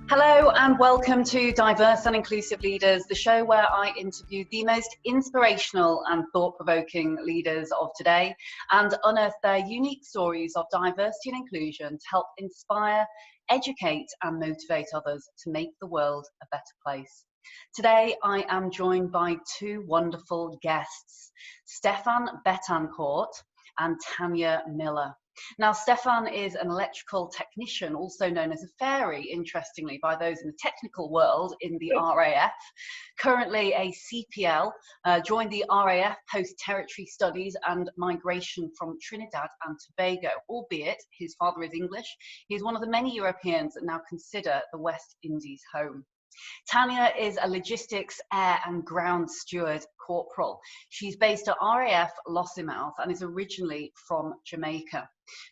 Hello and welcome to Diverse and Inclusive Leaders, the show where I interview the most inspirational and thought-provoking leaders of today and unearth their unique stories of diversity and inclusion to help inspire, educate and motivate others to make the world a better place. Today I am joined by two wonderful guests, Stefan Betancourt and Tanya Miller. Now, Stefan is an electrical technician, also known as a fairy, interestingly, by those in the technical world in the RAF. Currently a CPL, joined the RAF post-territory studies and migration from Trinidad and Tobago, albeit his father is English. He is one of the many Europeans that now consider the West Indies home. Tanya is a logistics, air and ground steward corporal. She's based at RAF Lossiemouth and is originally from Jamaica.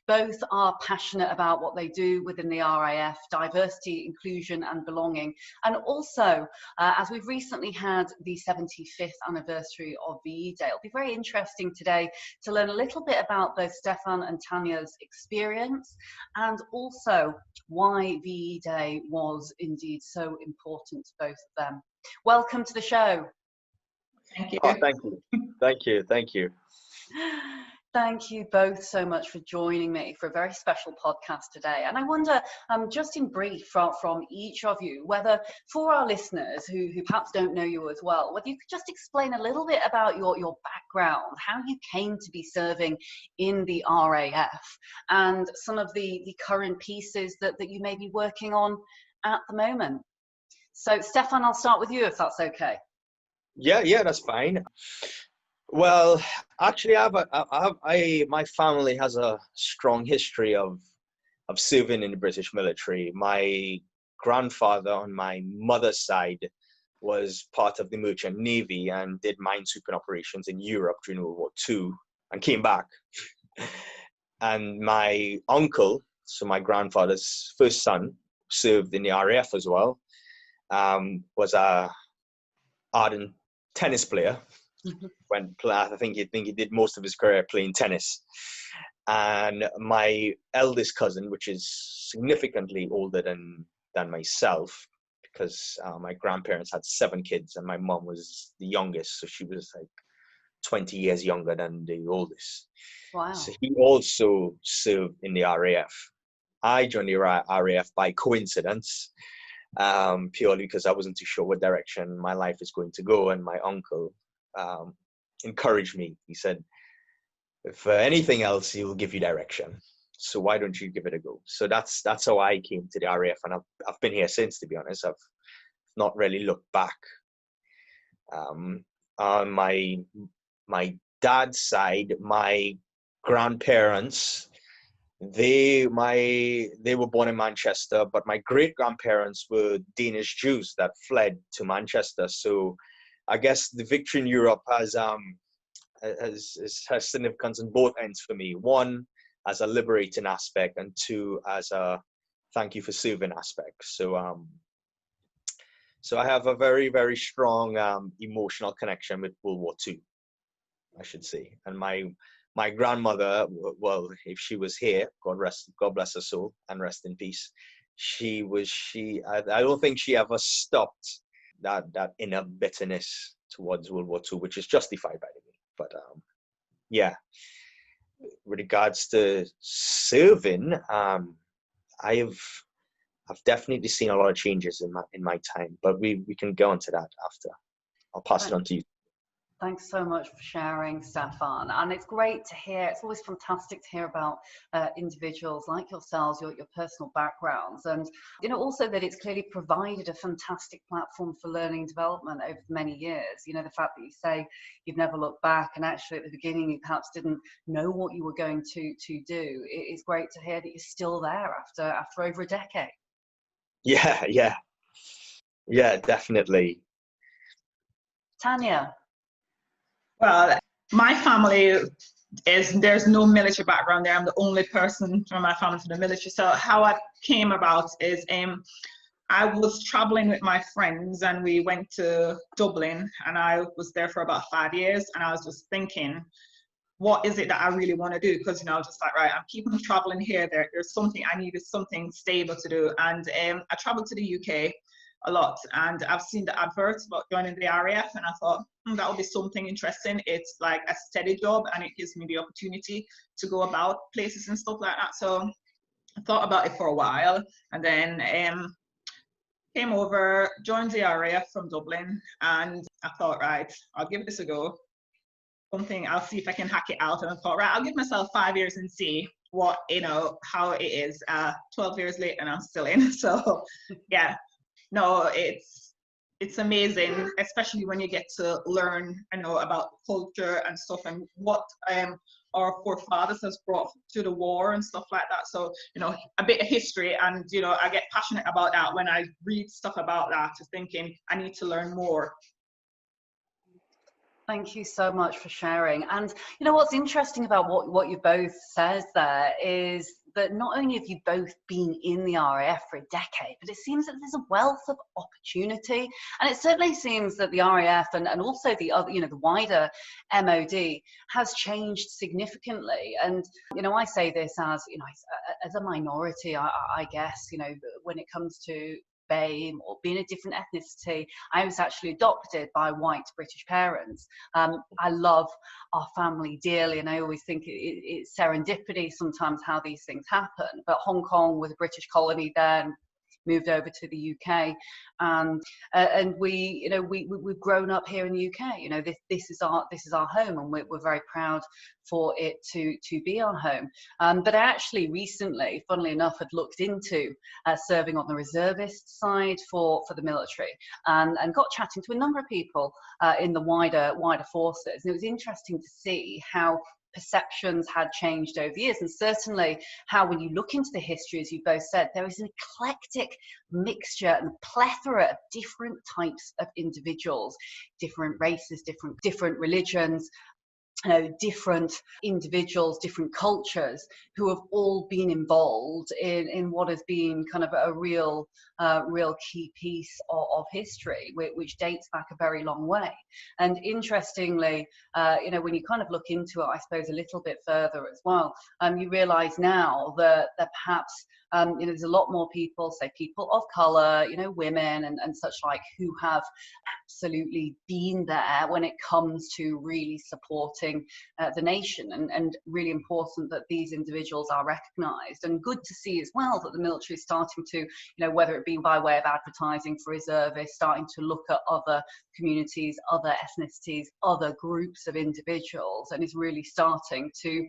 Both are passionate about what they do within the RAF, diversity, inclusion and belonging. And also, as we've recently had the 75th anniversary of VE Day, it'll be very interesting today to learn a little bit about both Stefan and Tanya's experience and also why VE Day was indeed so important to both of them. Welcome to the show. Thank you. Oh, thank you. Thank you. Thank you. Thank you both so much for joining me for a very special podcast today. And I wonder, just in brief from each of you, whether for our listeners who perhaps don't know you as well, whether you could just explain a little bit about your background, how you came to be serving in the RAF and some of the current pieces that you may be working on at the moment. So Stefan, I'll start with you if that's okay. Yeah, that's fine. Well, actually, my family has a strong history of serving in the British military. My grandfather on my mother's side was part of the Merchant Navy and did minesweeping operations in Europe during World War II and came back. And my uncle, so my grandfather's first son, served in the RAF as well. Was a ardent tennis player. I think he did most of his career playing tennis. And my eldest cousin, which is significantly older than myself, because my grandparents had 7 kids and my mom was the youngest, so she was like 20 years younger than the oldest. Wow. So he also served in the RAF. I joined the RAF by coincidence, purely because I wasn't too sure what direction my life is going to go, and my uncle encouraged me. He said, if anything else, he will give you direction, so why don't you give it a go? So that's how I came to the RAF, and I've been here since, to be honest. I've not really looked back. On my dad's side, my grandparents, they were born in Manchester, but my great-grandparents were Danish Jews that fled to Manchester. So I guess the victory in Europe has significance on both ends for me. One, as a liberating aspect, and two, as a thank you for serving aspect. So so I have a very, very strong emotional connection with World War II, I should say. And my grandmother, well, if she was here, God bless her soul and rest in peace. I don't think she ever stopped that inner bitterness towards World War II, which is justified by the way. But yeah, with regards to serving, I've definitely seen a lot of changes in my time, but we can go into that after. I'll pass it on to you. Thanks so much for sharing, Stefan. And it's great to hear, it's always fantastic to hear about individuals like yourselves, your personal backgrounds. And, you know, also that it's clearly provided a fantastic platform for learning and development over many years. You know, the fact that you say you've never looked back and actually at the beginning you perhaps didn't know what you were going to do. It's great to hear that you're still there after over a decade. Yeah, definitely. Tanya. Well, my family there's no military background there. I'm the only person from my family from the military. So how I came about is I was traveling with my friends and we went to Dublin and I was there for about 5 years, and I was just thinking, what is it that I really want to do? Because, I was just like, right, I'm keeping traveling here. There's something I needed, something stable to do. And I traveled to the UK a lot, and I've seen the adverts about joining the RAF, and I thought, that would be something interesting. It's like a steady job, and it gives me the opportunity to go about places and stuff like that. So I thought about it for a while, and then came over, joined the RAF from Dublin, and I thought, right, I'll give this a go. I'll see if I can hack it out. And I thought, right, I'll give myself 5 years and see what, how it is. 12 years later, and I'm still in. So yeah, no, it's amazing, especially when you get to learn, about culture and stuff, and what our forefathers has brought to the war and stuff like that. So, a bit of history, and, I get passionate about that when I read stuff about that, to thinking I need to learn more. Thank you so much for sharing. And what's interesting about what you both says there is that not only have you both been in the RAF for a decade, but it seems that there's a wealth of opportunity. And it certainly seems that the RAF and also the other, the wider MOD has changed significantly. And, I say this as a minority, I guess, when it comes to BAME or being a different ethnicity. I was actually adopted by white British parents. I love our family dearly, and I always think it's serendipity sometimes how these things happen. But Hong Kong was a British colony then, moved over to the UK, and we've grown up here in the UK. This is our home, and we're very proud for it to be our home. But I actually recently, funnily enough, had looked into serving on the reservist side for the military, and got chatting to a number of people in the wider forces, and it was interesting to see how perceptions had changed over the years, and certainly how, when you look into the history, as you both said, there is an eclectic mixture and plethora of different types of individuals, different races, different religions, different individuals, different cultures, who have all been involved in what has been kind of a real key piece of history, which dates back a very long way. And interestingly, when you kind of look into it, I suppose, a little bit further as well, you realize now that perhaps there's a lot more people, say people of color, women and such like, who have absolutely been there when it comes to really supporting the nation, and really important that these individuals are recognized. And good to see as well that the military is starting to, whether it be by way of advertising for reservists, starting to look at other communities, other ethnicities, other groups of individuals, and is really starting to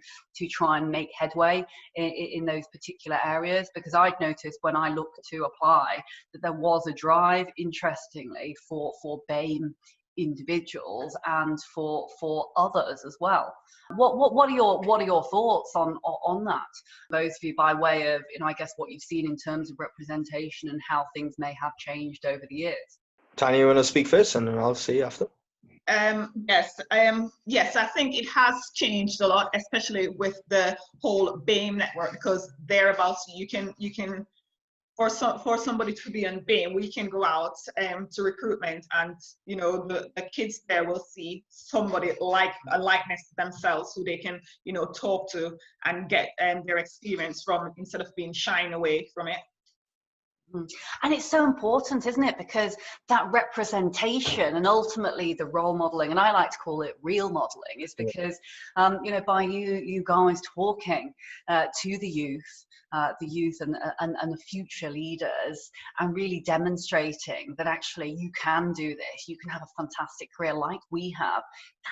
try and make headway in those particular areas. Because I'd noticed when I looked to apply that there was a drive, interestingly, for BAME individuals and for others as well. What are your thoughts on that, both of you, by way of I guess what you've seen in terms of representation and how things may have changed over the years? Tanya, you want to speak first, and then I'll see after. Yes, I think it has changed a lot, especially with the whole BAME network, because thereabouts you can for somebody to be on BAME, we can go out to recruitment, and the kids there will see somebody like a likeness to themselves, who they can talk to and get their experience from, instead of being shying away from it. And it's so important, isn't it? Because that representation and ultimately the role modeling, and I like to call it real modeling, is because, by you guys talking to the youth and the future leaders, and really demonstrating that actually you can do this, you can have a fantastic career like we have.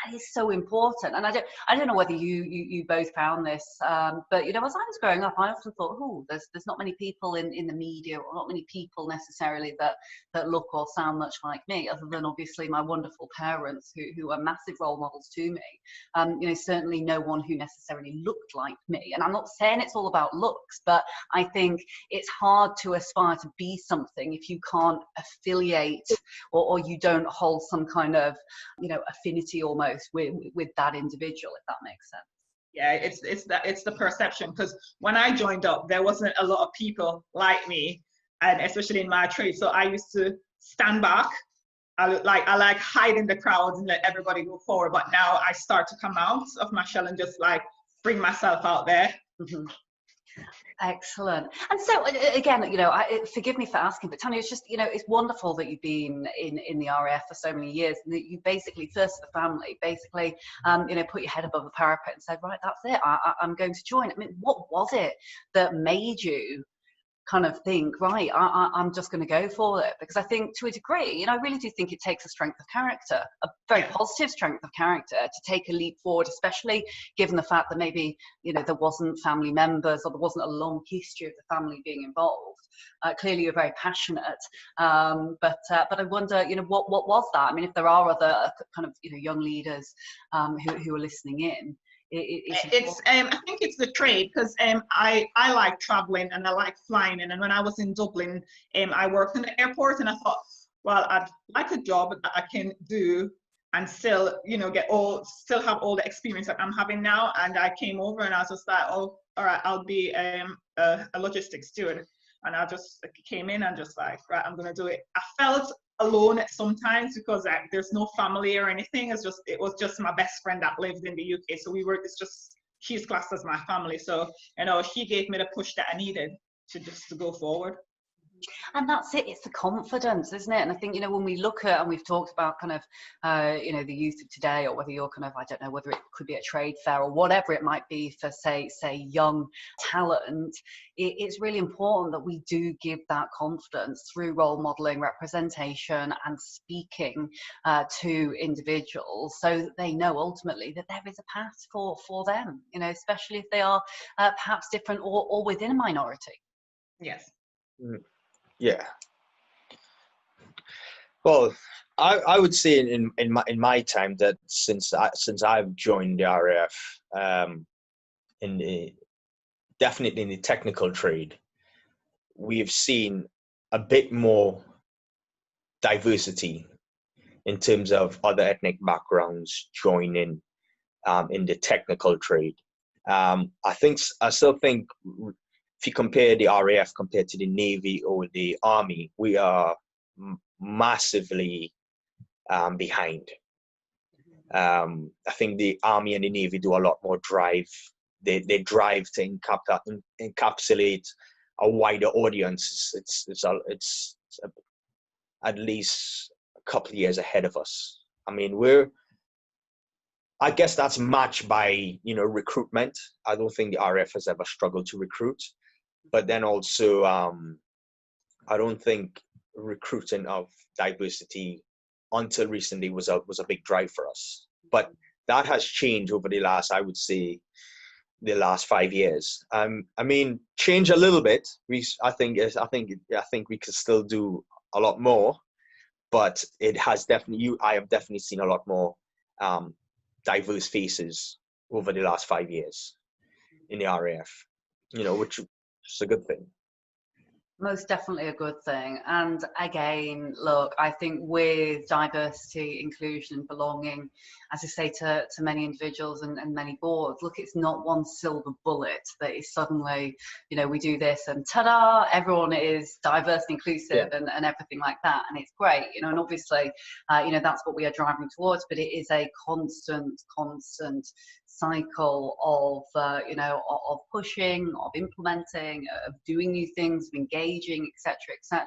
That is so important. And I don't know whether you both found this, but as I was growing up, I often thought, there's not many people in the media, or not many people necessarily that look or sound much like me, other than obviously my wonderful parents who are massive role models to me. Certainly no one who necessarily looked like me. And I'm not saying it's all about looks, but I think it's hard to aspire to be something if you can't affiliate or you don't hold some kind of affinity almost with that individual, if that makes sense. Yeah, it's the perception, because when I joined up, there wasn't a lot of people like me, and especially in my trade. So I used to stand back I like hide in the crowds and let everybody go forward. But now I start to come out of my shell and just like bring myself out there. Mm-hmm. Excellent. And so again, you know, forgive me for asking, but Tanya, it's just, you know, it's wonderful that you've been in the RAF for so many years, and that you basically, first the family, basically, you know, put your head above the parapet and said, right, that's it, I'm going to join. I mean, what was it that made you kind of think, right, I'm just going to go for it? Because I think to a degree, you know, I really do think it takes a strength of character, a very positive strength of character, to take a leap forward, especially given the fact that maybe, you know, there wasn't family members or there wasn't a long history of the family being involved. Clearly you're very passionate, but I wonder, you know, what was that? I mean, if there are other kind of, you know, young leaders who are listening in, I think it's the trade, because I like traveling and I like flying. And when I was in Dublin, I worked in the airport, and I thought, well, I'd like a job that I can do and still, you know, still have all the experience that I'm having now. And I came over and I was just like, oh, all right, I'll be a logistics steward. And I just came in and just like, right, I'm gonna do it. I felt alone sometimes because there's no family or anything. It was just my best friend that lived in the UK. So she's classed as my family. So, you know, she gave me the push that I needed to go forward. And that's it, it's the confidence, isn't it? And I think, you know, when we look at, and we've talked about kind of, you know, the youth of today, or whether you're kind of, I don't know, whether it could be a trade fair or whatever it might be for, say young talent, it's really important that we do give that confidence through role modeling, representation, and speaking to individuals, so that they know ultimately that there is a path for them, you know, especially if they are perhaps different or within a minority. Yes. Yeah. Well, I would say in my time that since I've joined the RAF, definitely in the technical trade, we've seen a bit more diversity in terms of other ethnic backgrounds joining in the technical trade. I still think if you compare the RAF compared to the Navy or the Army, we are massively behind. I think the Army and the Navy do a lot more drive. They drive to encapsulate a wider audience. It's at least a couple of years ahead of us. I mean, I guess that's matched by, you know, recruitment. I don't think the RAF has ever struggled to recruit. But then also, I don't think recruiting of diversity until recently was a big drive for us. But that has changed over the last, I would say, the last 5 years. I mean, change a little bit. I think we could still do a lot more, but I have definitely seen a lot more diverse faces over the last 5 years in the RAF. You know, which is a good thing. Most definitely a good thing. And again, look, I think with diversity, inclusion, and belonging, as I say to many individuals and many boards, look, it's not one silver bullet that is suddenly, you know, we do this and ta-da, everyone is diverse and inclusive, and everything like that. And it's great, you know, and obviously, you know, that's what we are driving towards, but it is a constant cycle of, you know, of pushing, of implementing, of doing new things, of engaging, etc., etc.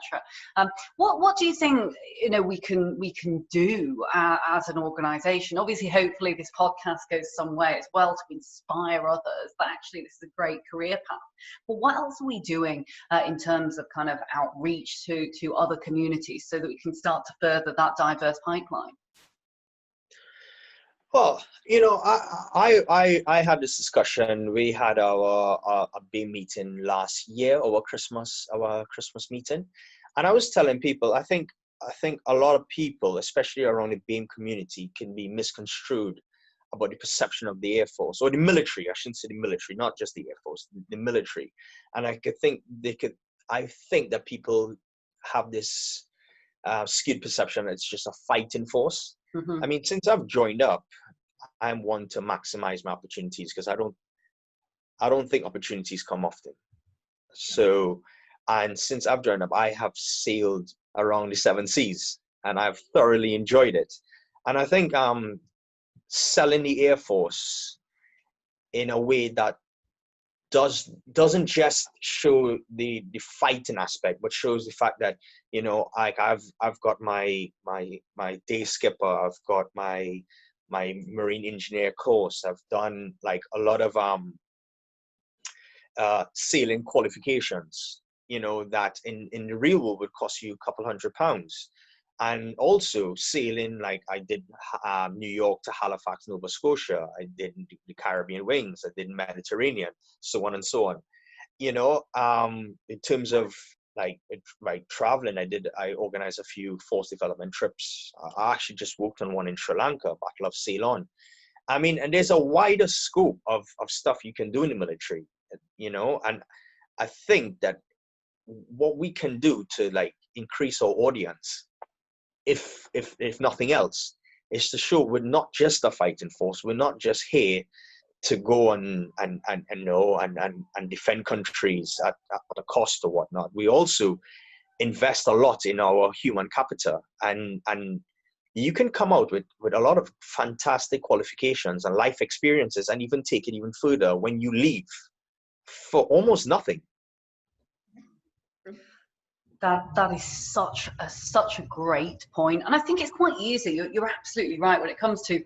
What do you think, you know, we can do as an organisation? Obviously, hopefully, this podcast goes some way as well to inspire others that actually this is a great career path. But what else are we doing in terms of kind of outreach to other communities so that we can start to further that diverse pipeline? Well, you know, I had this discussion. We had our BAME meeting last year, our Christmas meeting, and I was telling people, I think a lot of people, especially around the BAME community, can be misconstrued about the perception of the Air Force or the military. I shouldn't say the military, not just the Air Force, the military. And I think that people have this skewed perception that it's just a fighting force. Mm-hmm. I mean, since I've joined up, I'm one to maximize my opportunities, because I don't think opportunities come often. So, and since I've joined up, I have sailed around the 7 seas, and I've thoroughly enjoyed it. And I think selling the Air Force in a way that doesn't just show the fighting aspect, but shows the fact that, you know, like I've got my day skipper, I've got my marine engineer course, I've done like a lot of sailing qualifications, you know, that in the real world would cost you a couple £100. And also sailing, like I did New York to Halifax, Nova Scotia, I did the Caribbean Wings, I did Mediterranean, so on and so on. You know, in terms of like traveling, I organized a few force development trips. I actually just worked on one in Sri Lanka, Battle of Ceylon. I mean, and there's a wider scope of stuff you can do in the military, you know, and I think that what we can do to like increase our audience, if nothing else, is to show we're not just a fighting force. We're not just here to go and defend countries at a cost or whatnot. We also invest a lot in our human capital, and you can come out with a lot of fantastic qualifications and life experiences, and even take it even further when you leave for almost nothing. That is such a great point, and I think it's quite easy. You're absolutely right when it comes to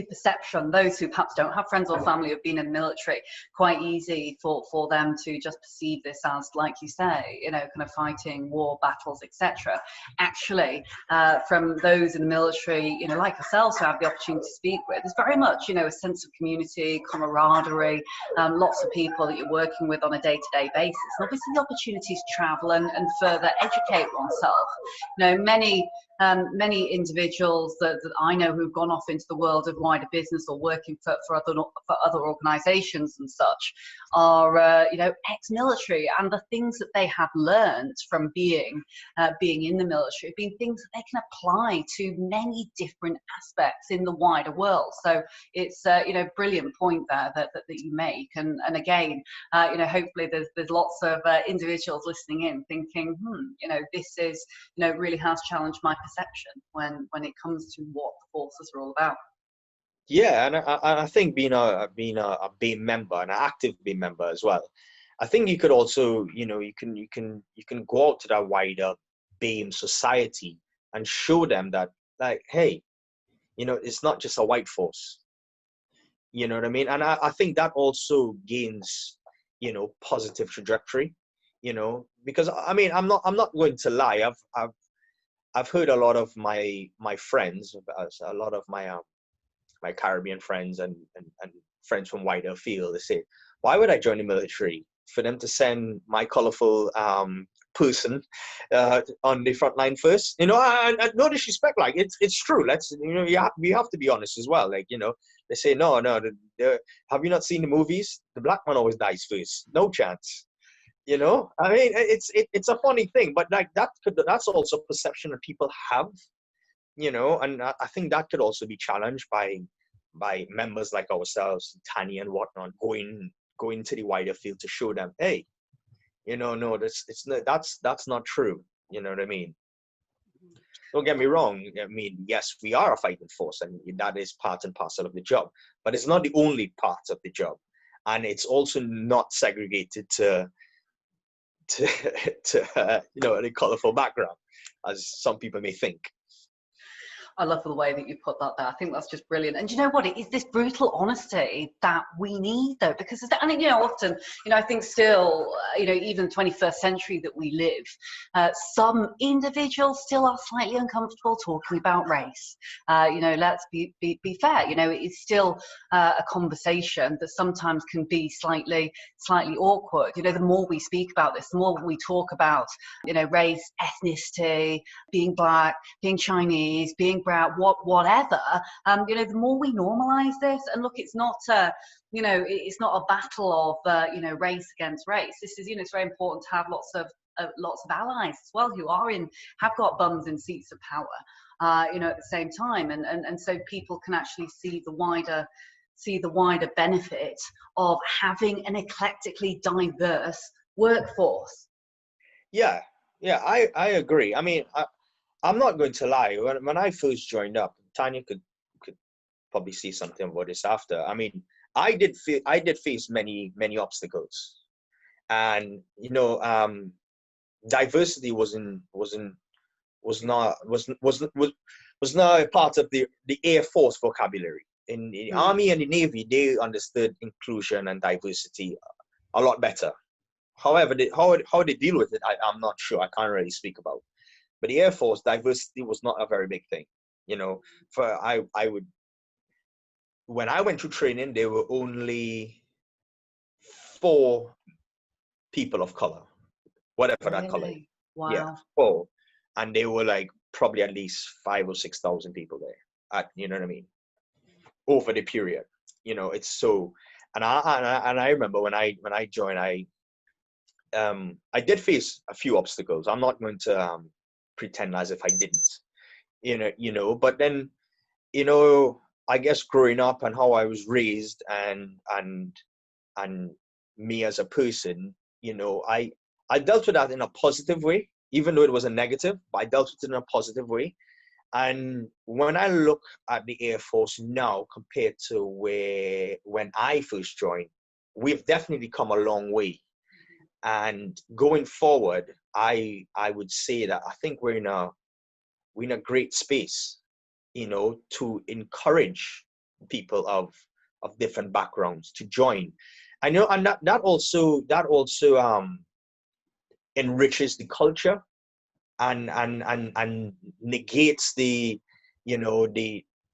perception. Those who perhaps don't have friends or family who've been in the military, quite easy for them to just perceive this as, like you say, you know, kind of fighting war battles, etc. Actually, from those in the military, you know, like yourselves, who have the opportunity to speak with, there's very much, you know, a sense of community, camaraderie, lots of people that you're working with on a day-to-day basis, and obviously the opportunity to travel and further educate oneself. You know, many individuals that I know who've gone off into the world of wider business or working for other organizations and such are you know, ex-military, and the things that they have learned from being in the military have been things that they can apply to many different aspects in the wider world. So it's you know, brilliant point there that you make, and again, you know, hopefully there's lots of individuals listening in thinking, you know, this is, you know, really has challenged my perception when it comes to what the forces are all about. Yeah, and I think being a BAME member, and an active BAME member as well, I think you could also, you know, you can go out to that wider BAME society and show them that, like, hey, you know, it's not just a white force. You know what I mean? And I think that also gains, you know, positive trajectory. You know, because I mean, I'm not going to lie. I've heard a lot of my friends, a lot of my Caribbean friends and friends from wider field, they say, why would I join the military? For them to send my colorful person on the front line first, you know, and no disrespect, like it's true. Let's, you know, we have to be honest as well. Like, you know, they say no, have you not seen the movies? The black man always dies first. No chance. You know, I mean, it's a funny thing, but like that's also a perception that people have. You know, and I think that could also be challenged by members like ourselves, Tanya and whatnot, going to the wider field to show them, hey, you know, no, that's not true. You know what I mean? Don't get me wrong. I mean, yes, we are a fighting force, and that is part and parcel of the job, but it's not the only part of the job, and it's also not segregated to you know, a colorful background, as some people may think. I love the way that you put that there. I think that's just brilliant. And you know what? It is this brutal honesty that we need, though, because, I mean, you know, often, you know, I think still, you know, even 21st century that we live, some individuals still are slightly uncomfortable talking about race. You know, let's be fair. You know, it's still a conversation that sometimes can be slightly awkward. You know, the more we speak about this, the more we talk about, you know, race, ethnicity, being black, being Chinese, being brown, whatever, you know, the more we normalize this, and look, it's not you know, it's not a battle of you know, race against race. This is, you know, it's very important to have lots of allies as well who have got bums in seats of power, you know, at the same time, and so people can actually see the wider benefit of having an eclectically diverse workforce. Yeah, I agree. I mean, I'm not going to lie. When I first joined up, Tanya could probably see something about this after. I mean, I did face many obstacles, and diversity was not a part of the Air Force vocabulary. In the Army and the Navy, they understood inclusion and diversity a lot better. However, how they deal with it, I'm not sure. I can't really speak about. But the Air Force, diversity was not a very big thing. When I went to training, there were only 4 people of color, whatever that color is. Wow. Yeah, 4. And they were like probably at least 5,000 or 6,000 people there. You know what I mean? Over the period, it's so. And I remember when I joined, I did face a few obstacles. I'm not going to pretend as if I didn't, but then, I guess growing up and how I was raised and me as a person, I dealt with that in a positive way, even though it was a negative, but I dealt with it in a positive way. And when I look at the Air Force now compared to when I first joined, we've definitely come a long way. And going forward, I would say that I think we're in a great space, to encourage people of different backgrounds to join. I know, and that also enriches the culture and negates the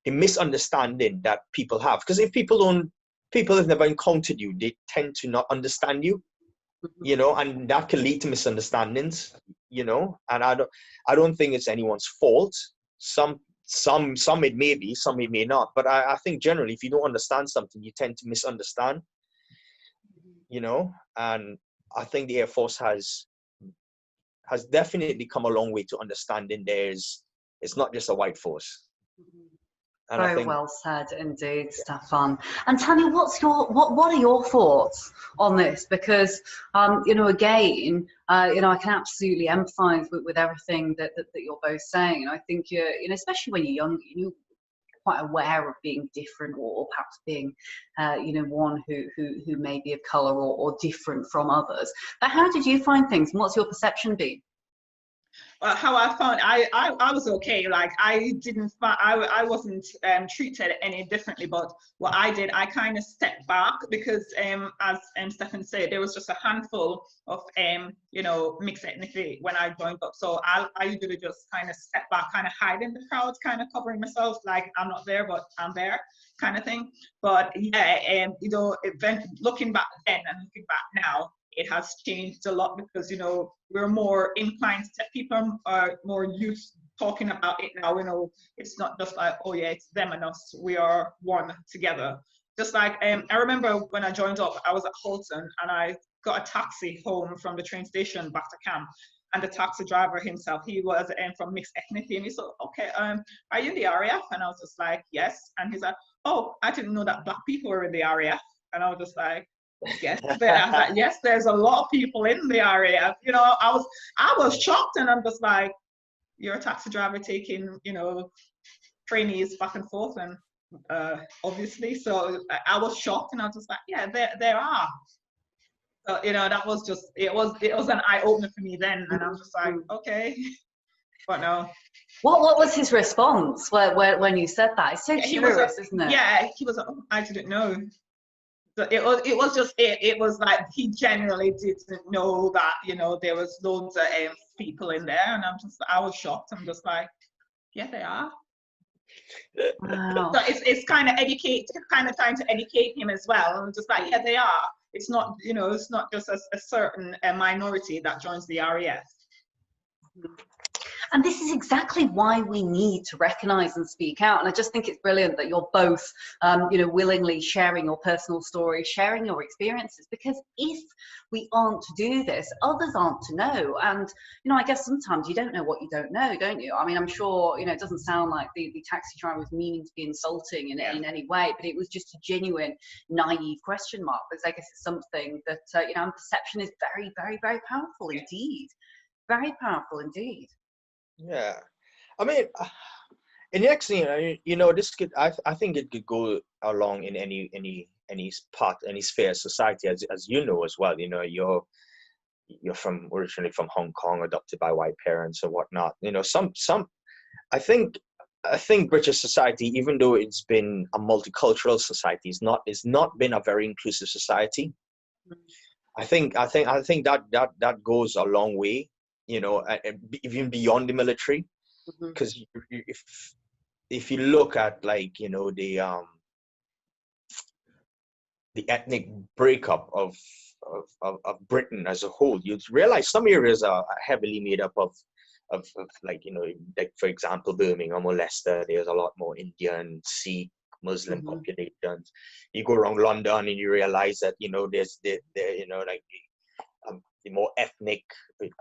misunderstanding that people have. Because if people have never encountered you, they tend to not understand you. And that can lead to misunderstandings, and I don't think it's anyone's fault. Some it may be, some it may not. But I think generally, if you don't understand something, you tend to misunderstand, and I think the Air Force has definitely come a long way to understanding it's not just a white force. And Very well said indeed, Stefan. And Tanya, what are your thoughts on this? Because again, I can absolutely empathise with everything that you're both saying. And I think especially when you're young, you're quite aware of being different, or perhaps being one who may be of colour or different from others. But how did you find things, and what's your perception been? How I found, I was okay. Like I wasn't treated any differently. But what I did, I kind of stepped back because as Stefan said, there was just a handful of mixed ethnicity when I joined up. So I usually just kind of step back, kind of hide in the crowd, kind of covering myself, like I'm not there, but I'm there, kind of thing. But yeah, looking back then and looking back now, it has changed a lot because we're more inclined to, people are more used talking about it now. It's not just like, oh yeah, it's them and us, we are one together. Just like I remember when I joined up, I was at Halton and I got a taxi home from the train station back to camp, and the taxi driver himself, he was from mixed ethnicity, and he said, okay, are you in the RAF? And I was just like, yes. And he's like, oh, I didn't know that black people were in the RAF. And I was just like, yes, yes, there's a lot of people in the area. I was shocked, and I'm just like, you're a taxi driver taking, trainees back and forth, and obviously, so I was shocked, and I was just like, yeah, there are. So that was just, it was an eye opener for me then, and I was just like, okay, but no. What was his response when you said that? It's so curious, isn't it? Yeah, he was. Oh, I didn't know. So it was like he genuinely didn't know that there was loads of people in there, and I was shocked. I'm just like, yeah, they are. Wow. So it's kind of trying to educate him as well. I'm just like, yeah, they are. It's not it's not just a certain minority that joins the RAF. And this is exactly why we need to recognise and speak out. And I just think it's brilliant that you're both, willingly sharing your personal story, sharing your experiences, because if we aren't to do this, others aren't to know. And, I guess sometimes you don't know what you don't know, don't you? I mean, I'm sure, it doesn't sound like the taxi driver was meaning to be insulting in any way, but it was just a genuine, naive question mark, because I guess it's something that, and perception is very, very, very powerful indeed. Very powerful indeed. Yeah, I mean, in the next thing, you know, this could, I think it could go along in any part, any sphere of society, as you know as well. You know, you're originally from Hong Kong, adopted by white parents or whatnot. You know, I think British society, even though it's been a multicultural society, it's not been a very inclusive society. I think that goes a long way, you know, even beyond the military, because if you look at, like, you know, the ethnic breakup of Britain as a whole, you'd realize some areas are heavily made up of like, you know, like, for example, Birmingham or Leicester, there's a lot more Indian, Sikh, Muslim populations. You go around London and you realize that, you know, there's you know, like the more ethnic,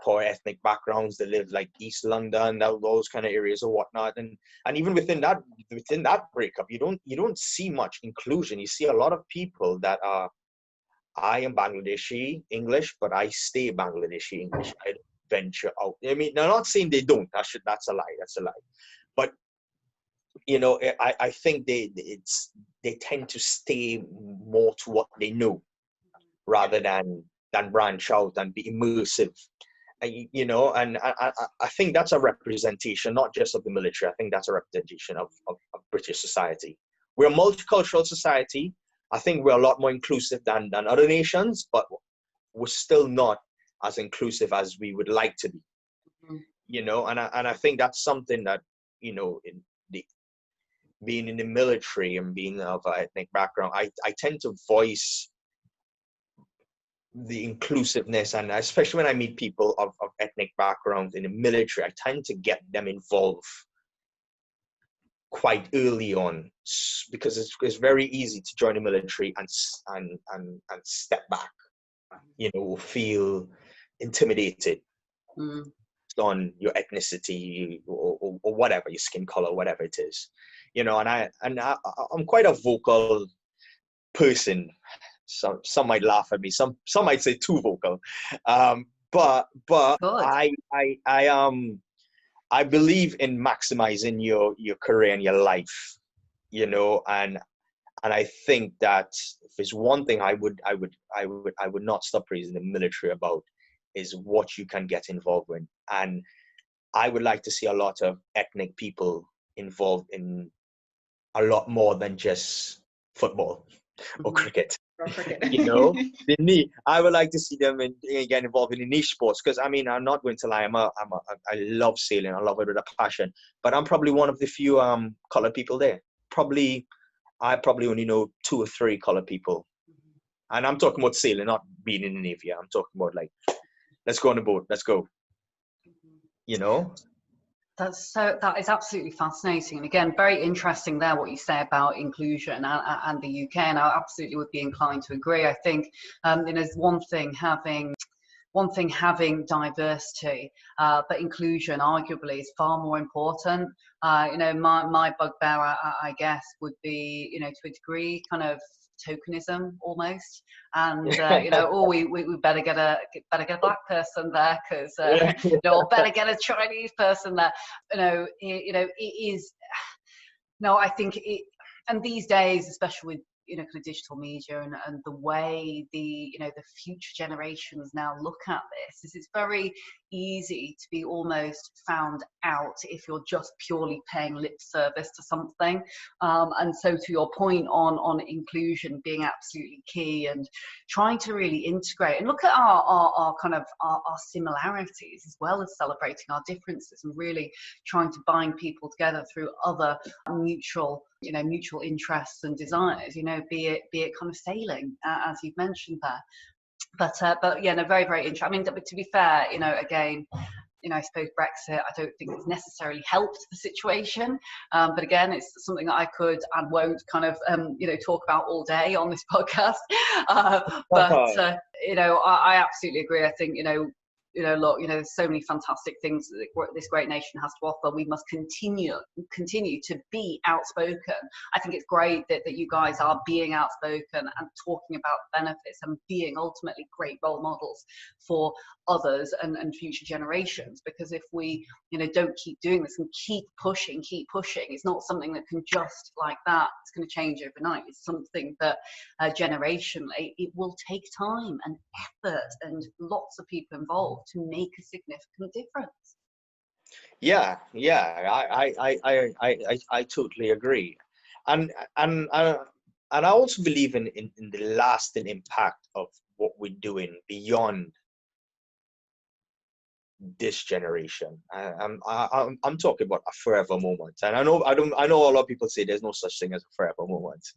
poor ethnic backgrounds that live, like East London, those kind of areas or whatnot, and even within that breakup, you don't see much inclusion. You see a lot of people that are, I am Bangladeshi English, but I stay Bangladeshi English. I don't venture out. I mean, I'm not saying they don't. That's a lie. But, you know, I think they tend to stay more to what they know, rather than branch out and be immersive. You know, and I think that's a representation, not just of the military. I think that's a representation of British society. We're a multicultural society. I think we're a lot more inclusive than other nations, but we're still not as inclusive as we would like to be. You know, and I think that's something that, you know, being in the military and being of an ethnic background, I tend to voice the inclusiveness, and especially when I meet people of ethnic backgrounds in the military, I tend to get them involved quite early on, because it's very easy to join the military and step back, you know, feel intimidated on your ethnicity or whatever, your skin color, whatever it is, you know. And I'm quite a vocal person. Some might laugh at me. Some might say too vocal. But I believe in maximizing your career and your life, you know, and I think that if there's one thing I would not stop praising the military about, is what you can get involved with. And I would like to see a lot of ethnic people involved in a lot more than just football or cricket. You know, I would like to see them get involved in the niche sports, because I mean, I'm not going to lie, I love sailing, I love it with a passion, but I'm probably one of the few colored people there. I probably only know 2 or 3 colored people, and I'm talking about sailing, not being in the Navy. I'm talking about, like, let's go on the boat, let's go. You know. That is absolutely fascinating, and again, very interesting there what you say about inclusion and the UK, and I absolutely would be inclined to agree. I think there's one thing having diversity, but inclusion arguably is far more important. You know, my bugbear, I guess, would be, you know, to a degree, kind of tokenism almost, and you know, we better get a black person there, because you know, or better get a Chinese person there. You know, it is. No, I think it, and these days, especially with, you know, kind of digital media and the way the future generations now look at this, is it's very easy to be almost found out if you're just purely paying lip service to something. And so, to your point on inclusion being absolutely key, and trying to really integrate and look at our kind of our similarities, as well as celebrating our differences, and really trying to bind people together through other mutual interests and desires, you know, be it kind of sailing, as you've mentioned there. But yeah, no, very, very interesting. I mean, to be fair, you know, again, you know, I suppose Brexit, I don't think it's necessarily helped the situation. But again, it's something that I could and won't kind of, you know, talk about all day on this podcast. But, you know, I absolutely agree. I think, you know, look, there's so many fantastic things that this great nation has to offer. We must continue to be outspoken. I think it's great that you guys are being outspoken and talking about benefits and being ultimately great role models for others and future generations. Because if we, don't keep doing this and keep pushing, it's not something that can just like that. It's going to change overnight. It's something that generationally, it will take time and effort and lots of people involved to make a significant difference. Yeah, I totally agree, and I also believe in the lasting impact of what we're doing beyond this generation. I'm talking about a forever moment, and I know a lot of people say there's no such thing as a forever moment.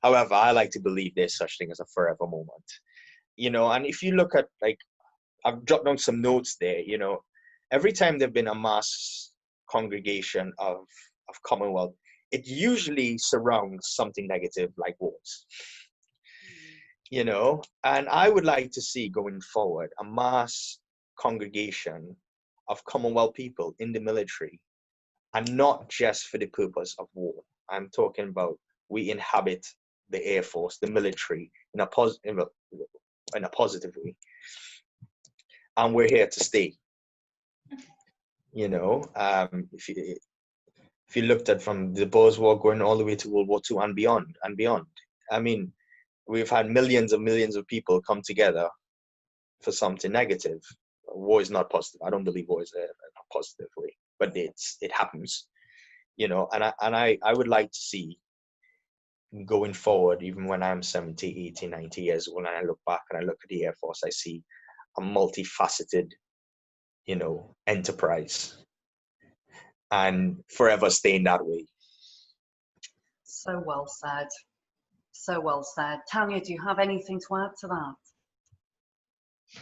However, I like to believe there's such thing as a forever moment. And if you look at, like, I've jotted down some notes there. Every time there've been a mass congregation of Commonwealth, it usually surrounds something negative like wars. And I would like to see going forward a mass congregation of Commonwealth people in the military, and not just for the purpose of war. I'm talking about we inhabit the Air Force, the military, in a positive way, and we're here to stay. If you looked at from the Boers War going all the way to World War II and beyond, I mean, we've had millions of people come together for something negative. War is not positive. I don't believe war is a positive way, but it happens, and I would like to see going forward, even when I'm 70, 80, 90 years old, and I look back and I look at the Air Force, I see a multifaceted, enterprise, and forever staying that way. So well said. So well said. Tanya, do you have anything to add to that?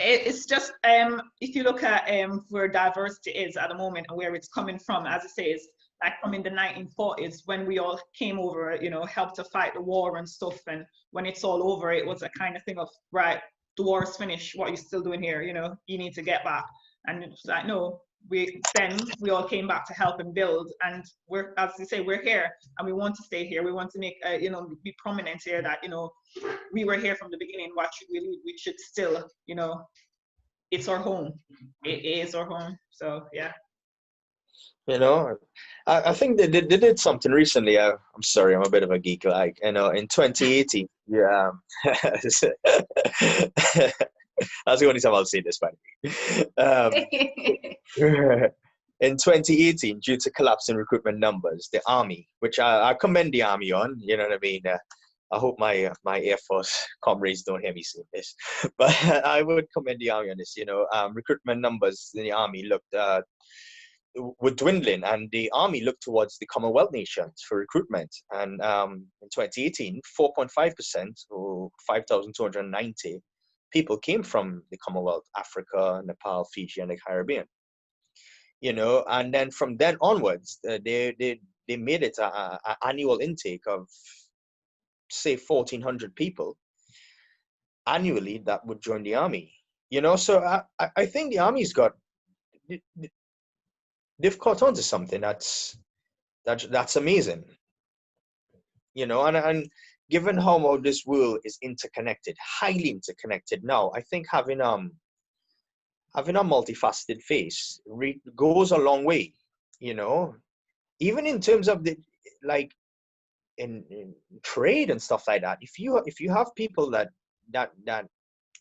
It's just, if you look at where diversity is at the moment and where it's coming from, as it says, like from in the 1940s, when we all came over, helped to fight the war and stuff, and when it's all over, it was a kind of thing of, right, the war is finished, what are you still doing here? You need to get back. And it's like, no, we all came back to help and build, and we're, as you say, we're here and we want to stay here. We want to make be prominent here that we were here from the beginning. What should we leave? We should still, it's our home. It is our home. So yeah. I think they did something recently. I'm sorry, I'm a bit of a geek. Like, in 2018, yeah. That's the only time I'll say this, by the way. In 2018, due to collapse in recruitment numbers, the Army, which I commend the Army on, you know what I mean? I hope my Air Force comrades don't hear me say this, but I would commend the Army on this. Recruitment numbers in the Army were dwindling, and the Army looked towards the Commonwealth nations for recruitment. And in 2018, 4.5%, or 5,290 people came from the Commonwealth, Africa, Nepal, Fiji, and the Caribbean. And then from then onwards, they made it an annual intake of, say, 1,400 people annually that would join the Army. So I think the Army's they've caught on to something that's amazing. And given how this world is interconnected, highly interconnected now, I think having a multifaceted face goes a long way. Even in terms of in trade and stuff like that. If you have people that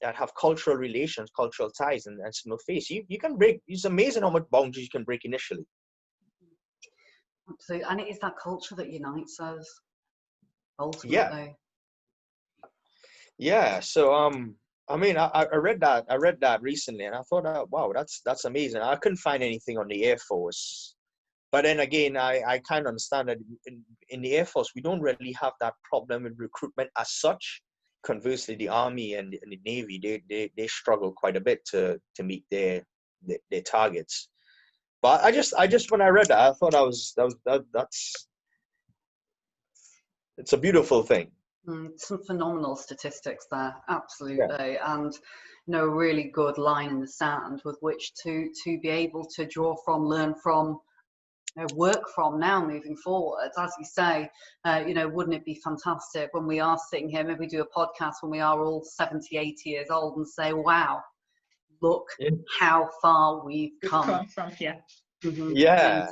have cultural relations, cultural ties, and similar face, you can break. It's amazing how much boundaries you can break initially. Absolutely, and it is that culture that unites us ultimately. Yeah. So I mean, I read that recently, and I thought, wow, that's amazing. I couldn't find anything on the Air Force, but then again, I kind of understand that in the Air Force we don't really have that problem with recruitment as such. Conversely, the Army and the Navy, they struggle quite a bit to meet their targets. But I just when I read that, I thought that's it's a beautiful thing. Some phenomenal statistics there, absolutely, and really good line in the sand with which to be able to draw from, learn from, work from now moving forward. As you say, wouldn't it be fantastic when we are sitting here, maybe we do a podcast when we are all 70, 80 years old and say, wow, look how far we've come from here. Yeah,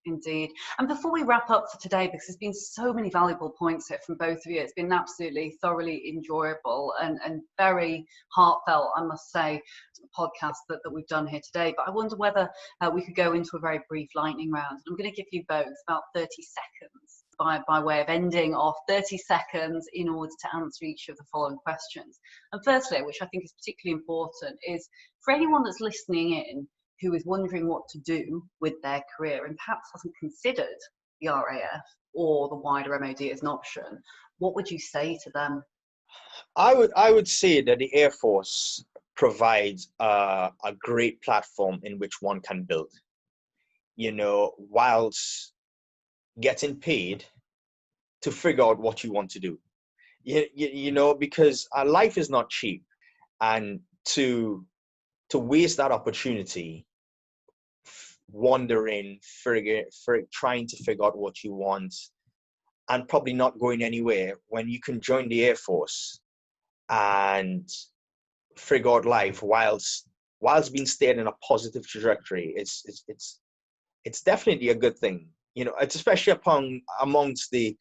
indeed. And before we wrap up for today, because there's been so many valuable points here from both of you, it's been absolutely thoroughly enjoyable and very heartfelt, I must say, podcast that we've done here today. But I wonder whether we could go into a very brief lightning round. I'm going to give you both about 30 seconds by way of ending off, 30 seconds in order to answer each of the following questions. And firstly, which I think is particularly important, is for anyone that's listening in who is wondering what to do with their career and perhaps hasn't considered the RAF or the wider MOD as an option, what would you say to them? I would say that the Air Force provides a great platform in which one can build, whilst getting paid to figure out what you want to do, because life is not cheap, and to waste that opportunity wandering, trying to figure out what you want and probably not going anywhere, when you can join the Air Force and figure out life whilst being stayed in a positive trajectory. It's definitely a good thing. It's especially amongst the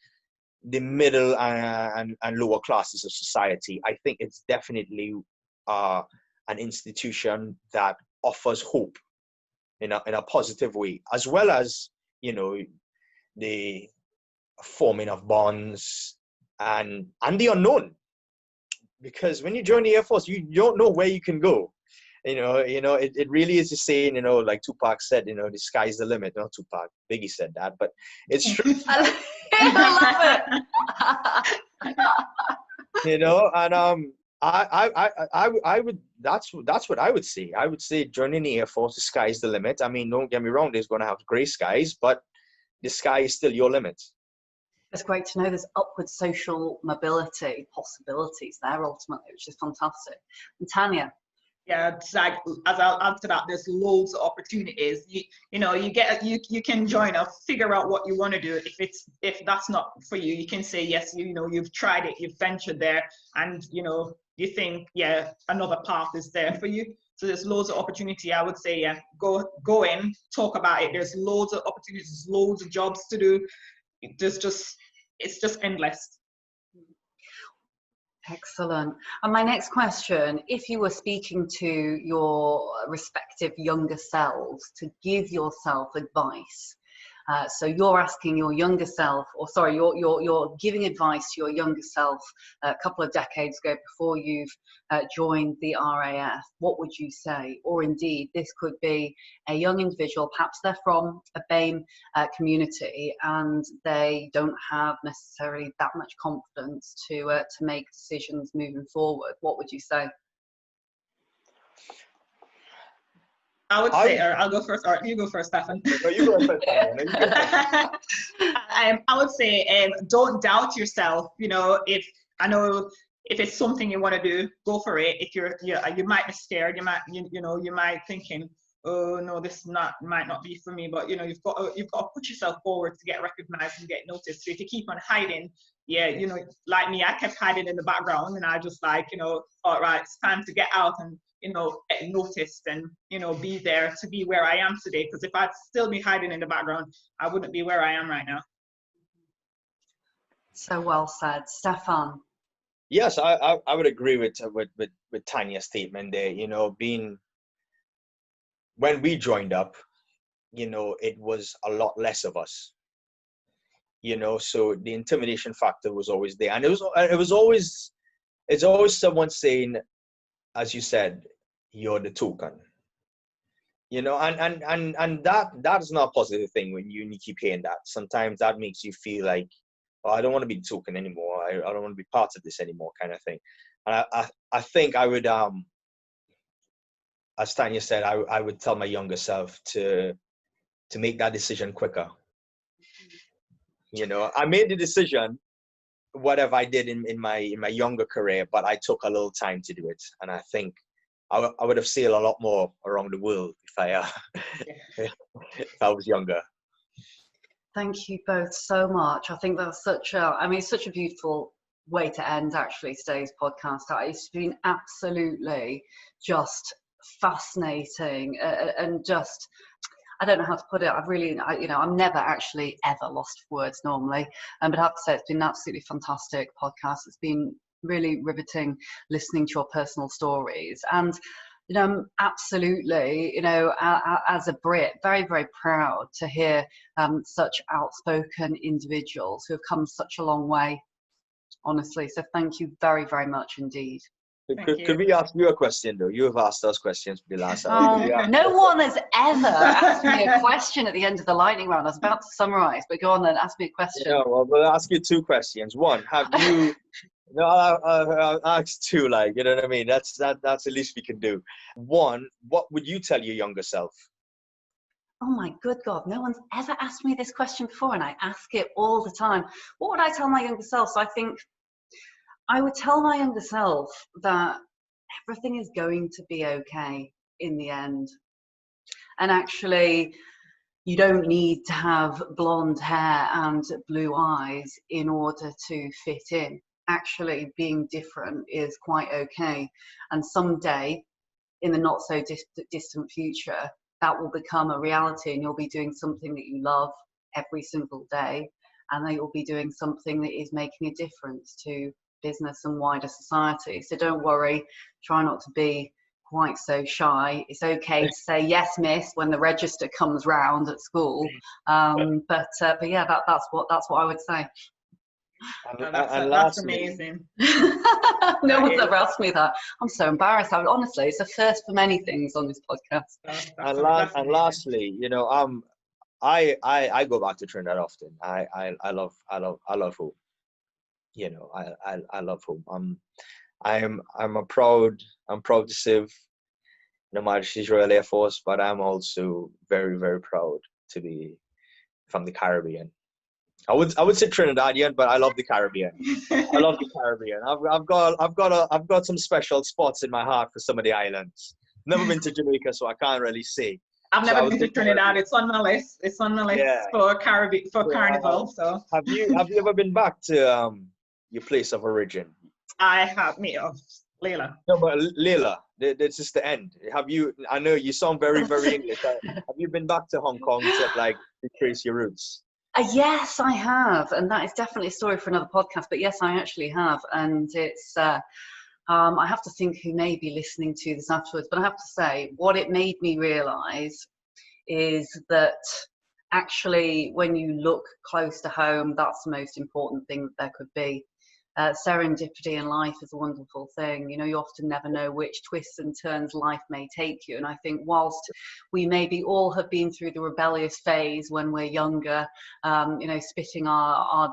middle and lower classes of society. I think it's definitely an institution that offers hope in a positive way, as well as the forming of bonds and the unknown. Because when you join the Air Force, you don't know where you can go. It really is a saying, like Tupac said, the sky's the limit. Not Tupac, Biggie said that, but it's true. I love it. And I would, that's what I would say. I would say joining the Air Force, the sky is the limit. I mean, don't get me wrong, there's going to have gray skies, but the sky is still your limit. It's great to know there's upward social mobility possibilities there ultimately, which is fantastic. And Tanya? Yeah, it's like, as I'll answer that, there's loads of opportunities. You can join or figure out what you want to do. If that's not for you, you can say yes. You've tried it, you've ventured there, and you think another path is there for you. So there's loads of opportunity. I would say go in, talk about it. There's loads of opportunities, loads of jobs to do. It's just endless. Excellent. And my next question, if you were speaking to your respective younger selves to give yourself advice, so you're asking your younger self, or sorry, you're giving advice to your younger self a couple of decades ago before you've joined the RAF, what would you say? Or indeed, this could be a young individual, perhaps they're from a BAME community and they don't have necessarily that much confidence to make decisions moving forward. What would you say? I would say, or I'll go first, or you go first, Stefan. No, you go first. I would say, don't doubt yourself. If it's something you want to do, go for it. If you might be scared, you might thinking, oh no, this might not be for me. But you've got to put yourself forward to get recognized and get noticed. So if you keep on hiding, like me, I kept hiding in the background, and I just all right, it's time to get out and get noticed and be there to be where I am today. Because if I'd still be hiding in the background, I wouldn't be where I am right now. So well said, Stefan. Yes, I would agree with Tanya's statement there. When we joined up, it was a lot less of us. So the intimidation factor was always there, and it's always someone saying, as you said, you're the token. And that's not a positive thing when you keep hearing that. Sometimes that makes you feel like, oh, I don't want to be the token anymore. I don't want to be part of this anymore, kind of thing. And I think I would, as Tanya said, I would tell my younger self to make that decision quicker. I made the decision whatever I did in my younger career, but I took a little time to do it. And I think I would have sailed a lot more around the world if I if I was younger. Thank you both so much. I think that's such a beautiful way to end actually today's podcast. It's been absolutely just fascinating and just, I don't know how to put it. I'm never actually ever lost for words normally, but I have to say it's been an absolutely fantastic podcast. It's been really riveting listening to your personal stories, and I'm absolutely, as a Brit, very, very proud to hear such outspoken individuals who have come such a long way, honestly. So thank you very, very much indeed. Could we ask you a question, though? You have asked us questions for the last hour. Oh, no one has ever asked me a question at the end of the lightning round. I was about to summarise, but go on then, ask me a question. Well, we'll ask you two questions. One, have you... No, I'll ask two, you know what I mean? That's the least we can do. One, what would you tell your younger self? Oh my good God, no one's ever asked me this question before, and I ask it all the time. What would I tell my younger self? So I think I would tell my younger self that everything is going to be okay in the end. And actually, you don't need to have blonde hair and blue eyes in order to fit in. Actually, being different is quite okay. And someday, in the not so distant future, that will become a reality, and you'll be doing something that you love every single day, and that you'll be doing something that is making a difference to business and wider society. So don't worry, try not to be quite so shy. It's okay to say yes, miss, when the register comes round at school. But yeah, that's what I would say. That's amazing. No one's ever asked me that. I'm so embarrassed. Honestly, it's a first for many things on this podcast. And lastly, I go back to Trinidad often. I love home. I love home. I'm proud to serve in the Israel Air Force, but I'm also very, very proud to be from the Caribbean. I would say Trinidadian, but I love the Caribbean. I love the Caribbean. I've got some special spots in my heart for some of the islands. Never been to Jamaica, so I can't really say. I've never been to Trinidad. It's on my list. It's on my list for Carnival. So have you ever been back to your place of origin? I have, me of Leila. No, but Leila, this is the end. Have you? I know you sound very, very English. Have you been back to Hong Kong to retrace your roots? Yes, I have, and that is definitely a story for another podcast. But yes, I actually have, and it's. I have to think who may be listening to this afterwards, but I have to say what it made me realise is that actually, when you look close to home, that's the most important thing that there could be. Serendipity in life is a wonderful thing. You often never know which twists and turns life may take you. And I think whilst we maybe all have been through the rebellious phase when we're younger, spitting our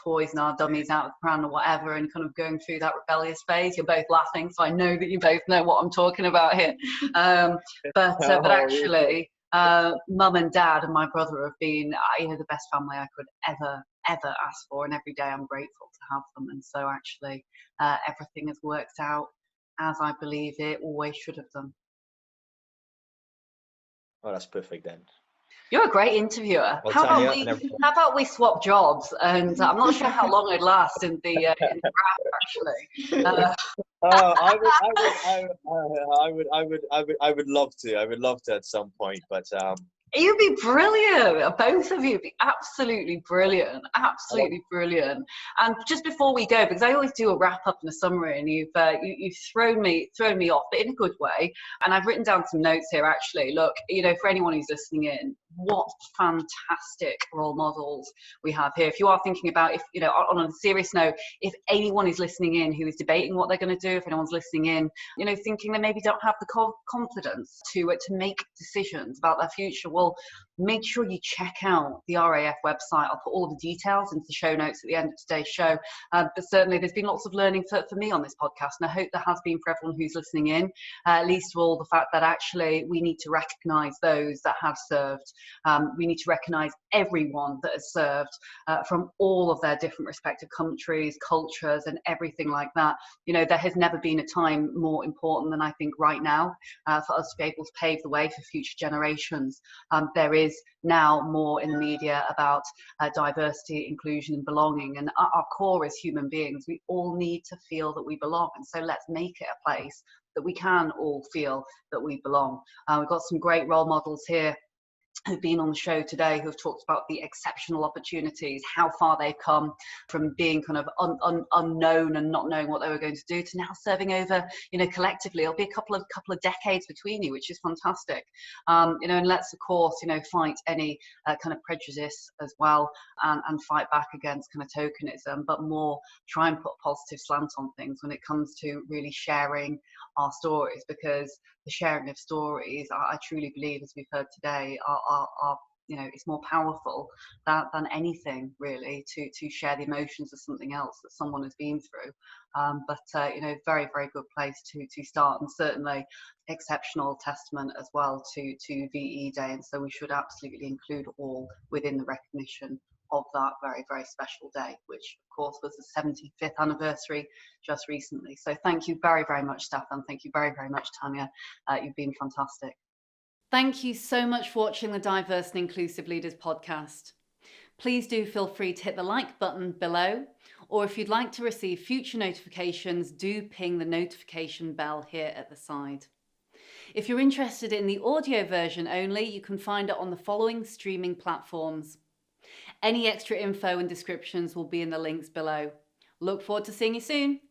toys and our dummies out of the pram or whatever, and kind of going through that rebellious phase. You're both laughing, so I know that you both know what I'm talking about here. But actually, mum and dad and my brother have been, the best family I could ever ask for, and every day I'm grateful to have them. And so actually, everything has worked out as I believe it always should have done. Oh, that's perfect then. You're a great interviewer. Well, How about we swap jobs? And I'm not sure how long I'd last in the draft, actually. I would love to. I would love to at some point, but You'd be brilliant. Both of you would be absolutely brilliant. Absolutely brilliant. And just before we go, because I always do a wrap up and a summary, and you've thrown me off, but in a good way. And I've written down some notes here. Actually, look, for anyone who's listening in, what fantastic role models we have here. If you are thinking about, on a serious note, if anyone is listening in who is debating what they're going to do, if anyone's listening in, thinking they maybe don't have the confidence to make decisions about their future, Well, make sure you check out the RAF website. I'll put all of the details into the show notes at the end of today's show. But certainly there's been lots of learning for me on this podcast, and I hope there has been for everyone who's listening in, at least of all the fact that actually we need to recognise those that have served. We need to recognise everyone that has served from all of their different respective countries, cultures, and everything like that. You know, there has never been a time more important than I think right now for us to be able to pave the way for future generations. There is now more in the media about diversity, inclusion, and belonging, and our core as human beings, we all need to feel that we belong, and so let's make it a place that we can all feel that we belong. We've got some great role models here who've been on the show today, who've talked about the exceptional opportunities, how far they've come from being kind of unknown and not knowing what they were going to do, to now serving over, you know, collectively. It'll be a couple of decades between you, which is fantastic. You know, and let's of course, you know, fight any kind of prejudice as well, and fight back against kind of tokenism, but more try and put a positive slant on things when it comes to really sharing our stories, because the sharing of stories, I truly believe, as we've heard today, are you know, it's more powerful than anything really, to share the emotions of something else that someone has been through. But you know, very, very good place to start, and certainly exceptional testament as well to VE Day, and so we should absolutely include all within the recognition of that very, very special day, which of course was the 75th anniversary just recently. So thank you very, very much, Stefan. Thank you very, very much, Tanya. You've been fantastic. Thank you so much for watching the Diverse and Inclusive Leaders podcast. Please do feel free to hit the like button below, or if you'd like to receive future notifications, do ping the notification bell here at the side. If you're interested in the audio version only, you can find it on the following streaming platforms. Any extra info and descriptions will be in the links below. Look forward to seeing you soon.